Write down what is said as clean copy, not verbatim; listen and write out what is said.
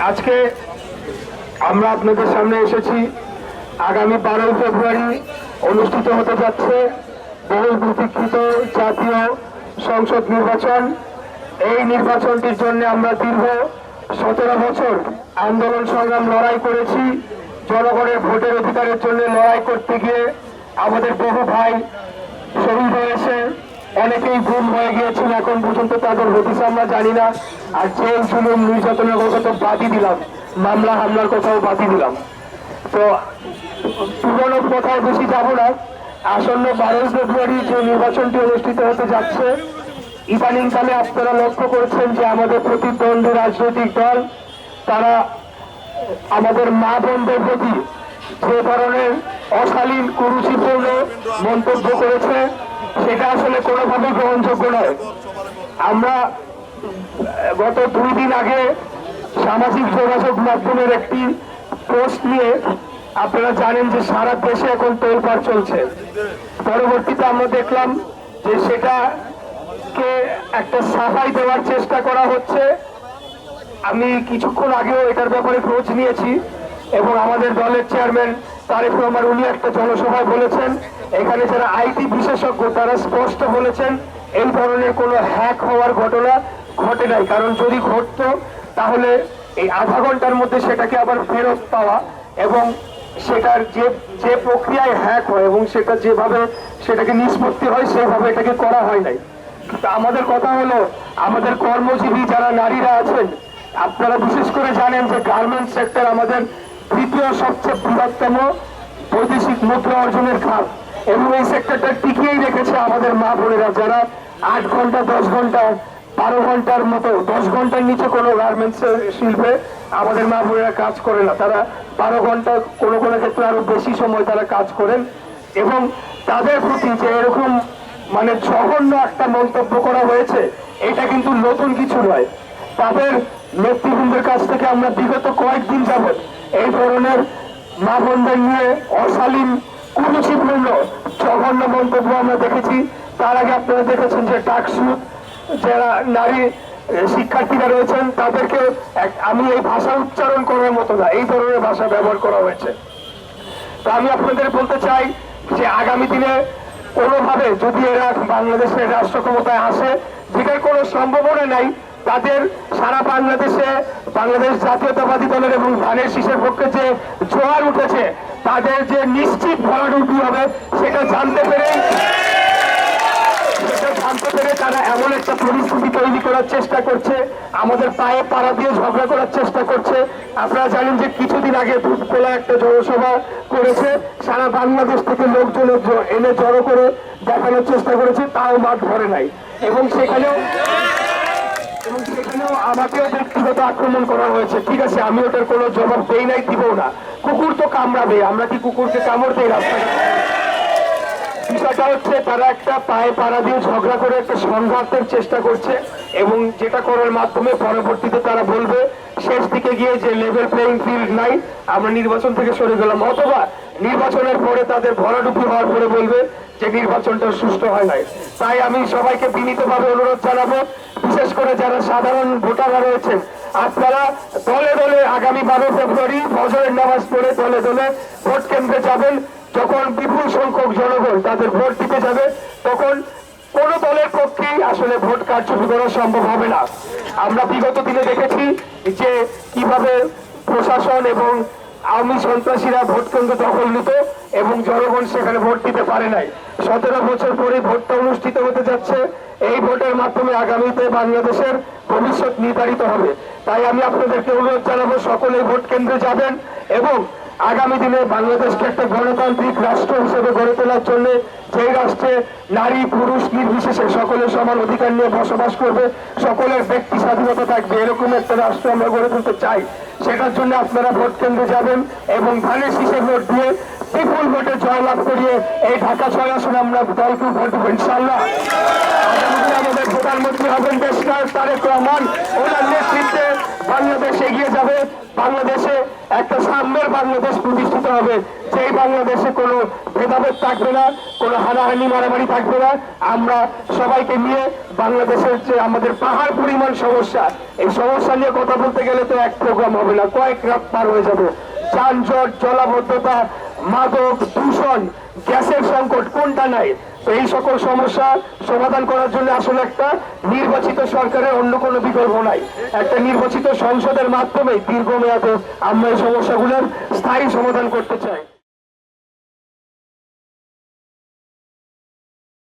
আজকে আমরা আপনাদের সামনে এসেছি। আগামী 12 ফেব্রুয়ারি অনুষ্ঠিত হতে যাচ্ছে বহুল প্রতীক্ষিত জাতীয় সংসদ নির্বাচন। এই নির্বাচনটির জন্য আমরা দীর্ঘ 17 বছর আন্দোলন সংগ্রাম লড়াই করেছি। জনগণের ভোটের অধিকারের জন্য লড়াই করতে গিয়ে আমাদের বহু ভাই শহীদ হয়েছে, অনেকেই গুম হয়ে গিয়েছিল, এখন পর্যন্ত তাদের হদিস আমরা জানি না। আর জেল জুলুম নির্যাতনের কথা তো বাদই দিলাম, মামলা হামলার কথাও বাদই দিলাম। তো পুরনো কথায় বেশি যাব না। আসন্ন 12 ফেব্রুয়ারি যে নির্বাচনটি অনুষ্ঠিত হতে যাচ্ছে, ইদানিংকালে আপনারা লক্ষ্য করেছেন যে আমাদের প্রতিদ্বন্দ্বী রাজনৈতিক দল তারা আমাদের মা বোনদের প্রতি যে ধরনের অশালীন কুরুচিপূর্ণ মন্তব্য করেছে, সেটা আসলে কোনোভাবে গ্রহণযোগ্য নয়। আমরা গত 2 দিন আগে সামাজিক যোগাযোগ মাধ্যমের একটি পোস্ট নিয়ে আপনারা জানেন যে সারা দেশে এখন তোলপাড় চলছে। পরবর্তীতে আমরা দেখলাম যে সেটাকে একটা সাফাই দেওয়ার চেষ্টা করা হচ্ছে। আমি কিছুক্ষণ আগেও এটার ব্যাপারে খোঁজ নিয়েছি এবং আমাদের দলের চেয়ারম্যান তারেক রহমান উনি একটা জনসভায় বলেছেন, এখানে যারা আইটি বিশেষজ্ঞ তারা স্পষ্ট বলেছেন এই ধরনের কোনো হ্যাক হওয়ার ঘটনা ঘটে নাই। কারণ যদি ঘটতো তাহলে এই আধা ঘন্টার মধ্যে সেটাকে আবার ফেরত পাওয়া এবং সেটার যে প্রক্রিয়ায় হ্যাক হয় এবং সেটা যেভাবে সেটাকে নিষ্পত্তি হয় সেইভাবে এটাকে করা হয় নাই। আমাদের কথা হলো আমাদের কর্মজীবী যারা নারীরা আছেন, আপনারা বিশেষ করে জানেন যে গার্মেন্টস সেক্টর আমাদের তৃতীয় সবচেয়ে বৃহত্তম বৈদেশিক মুদ্রা অর্জনের খাত এবং এই সেক্টরটা টিকিয়েই রেখেছে আমাদের মা বোনেরা, যারা 8 ঘন্টা 10 ঘন্টা 12 ঘন্টার মতো 10 ঘন্টার নিচে কোনো গার্মেন্টস শিল্পে আমাদের মা বোনেরা কাজ করে না। তারা 12 ঘন্টা কোনো কোনো ক্ষেত্রে আরো বেশি সময় তারা কাজ করেন এবং তাদের প্রতি যে এরকম মানে জঘন্য একটা মন্তব্য করা হয়েছে, এটা কিন্তু নতুন কিছু নয়। তাদের নেতৃবৃন্দের কাছ থেকে আমরা বিগত কয়েকদিন যাবৎ এই ধরনের মা বোনদের নিয়ে অশালীন কুরুচিপূর্ণ জঘন্য মন্তব্য আমরা দেখেছি। তার আগে আপনারা দেখেছেন যে ডাকসু যারা নারী শিক্ষার্থীরা রয়েছেন তাদেরকে আমি এই ভাষা উচ্চারণ করার মতো না, এই ধরনের ভাষা ব্যবহার করা হয়েছে। তো আমি আপনাদের বলতে চাই যে আগামী দিনে কোনোভাবে যদি এরা বাংলাদেশের রাষ্ট্র ক্ষমতায় আসে, যেটার কোনো সম্ভাবনা নাই, তাদের সারা বাংলাদেশে বাংলাদেশ জাতীয়তাবাদী দলের এবং ধানের শীষের পক্ষে যে জোয়ার উঠেছে, তাদের যে নিশ্চিত ভরাডুবি হবে সেটা জানতে পেরে তারা এমন একটা পরিস্থিতি তৈরি করার চেষ্টা করছে, আমাদের পায়ে পাড়া দিয়ে ঝগড়া করার চেষ্টা করছে। আপনারা জানেন যে কিছুদিন আগে দুধকোলা একটা জনসভা করেছে, সারা বাংলাদেশ থেকে লোকজন এনে জড়ো করে দেখানোর চেষ্টা করেছে, তাও মাঠ ভরে নাই এবং সেখানেও আমাকেও ব্যক্তিগত আক্রমণ করা হয়েছে। ঠিক আছে, আমি ওটার কোনো জবাব দেই নাই, দিব না। কুকুর তো কামড়াবে, আমরা কি কুকুরকে কামড় দেই রাস্তায়? বিষয়টা হচ্ছে তারা একটা পায়ে পাড়া দিয়ে ঝগড়া করে একটা সংঘাতের চেষ্টা করছে এবং যেটা করার মাধ্যমে পরবর্তীতে তারা বলবে শেষ দিকে গিয়ে যে লেভেল প্লেইং ফিল্ড নাই, আমরা নির্বাচন থেকে সরে গেলাম, অথবা নির্বাচনের পরে তাদের ভরাডুবি হওয়ার পরে বলবে যে নির্বাচনটা সুষ্ঠু হয় নাই। তাই আমি সবাইকে বিনীতভাবে অনুরোধ জানাবো, বিশেষ করে যারা সাধারণ ভোটাররা রয়েছেন, আপনারা দলে দলে আগামী 12 ফেব্রুয়ারি ফজরের নামাজ পড়ে দলে দলে ভোট কেন্দ্রে যাবেন। যখন বিপুল সংখ্যক জনগণ তাদের ভোট দিতে যাবে, তখন কোন দলের পক্ষেই আসলে ভোট কারচুপি করা সম্ভব হবে না। আমরা বিগত দিনে দেখেছি যে কিভাবে প্রশাসন এবং আওয়ামী সন্ত্রাসীরা ভোট কেন্দ্র দখল নিত এবং জনগণ সেখানে ভোট দিতে পারে নাই। 17 বছর পরে ভোটটা অনুষ্ঠিত হতে যাচ্ছে। এই ভোটের মাধ্যমে আগামীতে বাংলাদেশের ভবিষ্যৎ নির্ধারিত হবে। তাই আমি আপনাদেরকে অনুরোধ জানাবো সকলেই ভোট কেন্দ্রে যাবেন এবং আগামী দিনে বাংলাদেশকে একটা গণতান্ত্রিক রাষ্ট্র হিসেবে গড়ে তোলার জন্য, যেই রাষ্ট্রে নারী পুরুষ নির্বিশেষে সকলের সমান অধিকার নিয়ে বসবাস করবে, সকলের ব্যক্তি স্বাধীনতা থাকবে, এরকম একটা রাষ্ট্র আমরা গড়ে তুলতে চাই। সেটার জন্য আপনারা ভোট কেন্দ্রে যাবেন এবং ধানের শীষে ভোট দিয়ে বিপুল ভোটে জয়লাভ করিয়ে এই ঢাকা 6 আসনে আমরা দলকে ভোট দেবো ইনশাল্লাহ। আমাদের প্রধানমন্ত্রী হবেন দেশনায়ক তারেক রহমান, ওনার নেতৃত্বে বাংলাদেশ এগিয়ে যাবে। বাংলাদেশে একটা সাম্যের বাংলাদেশ প্রতিষ্ঠিত হবে, যেই বাংলাদেশে কোনো ভেদাভেদ থাকবে না, কোনো হানাহানি মারামারি থাকবে না। আমরা সবাইকে নিয়ে বাংলাদেশের যে আমাদের পাহাড় পরিমাণ সমস্যা, এই সমস্যা নিয়ে কথা বলতে গেলে তো এক প্রোগ্রাম হবে না, কয়েক রাত পার হয়ে যাবে। যানজট, জলাবদ্ধতা, মাদক, দূষণ, গ্যাসের সংকট, কোনটা নাই? তো এই সকল সমস্যা সমাধান করার জন্য আসলে একটা নির্বাচিত সরকারের অন্য কোনো বিকল্প নাই। একটা নির্বাচিত সংসদের মাধ্যমে দীর্ঘমেয়াদে আমরা এই সমস্যাগুলোর স্থায়ী সমাধান করতে চাই।